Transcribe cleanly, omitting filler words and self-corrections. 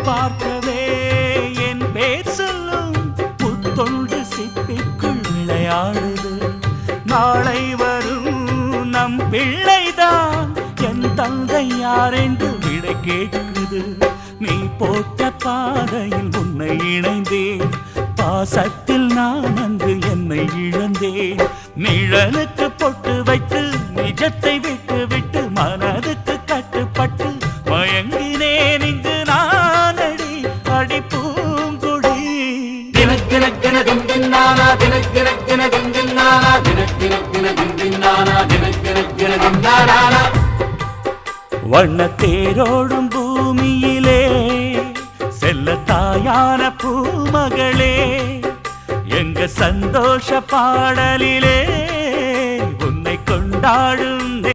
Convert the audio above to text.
பார்க்கவே என் பேர் சொல்லும் புத்தொன்று சிப்பிக்குள் விளையாடுது. நாளை வரும் நம் பிள்ளைதான் என் தந்தை யாரென்று விடை கேட்குது. நீ போட்ட பாதையில் உன்னை இணைந்தேன், பாசத்தில் நான் அங்கு என்னை இழந்தேன். நிழலுக்கு பொட்டு வைத்து நிஜத்தை விட்டு விட்டு மனதுக்கு கட்டுப்பட்டு மயங்கினேன் இங்கு நான் அடி பூங்குடி. தினக்கினக்கின தின்னானா தினக்கினக்கின தின்னானா தினக்கினக்கின தின்னானா தினக்கினக்கின தின்னானா. வண்ண தேரோடும் பூமியிலே செல்ல தாயான பூமகளே, எங்க சந்தோஷ பாடலிலே உன்னை கொண்டாடு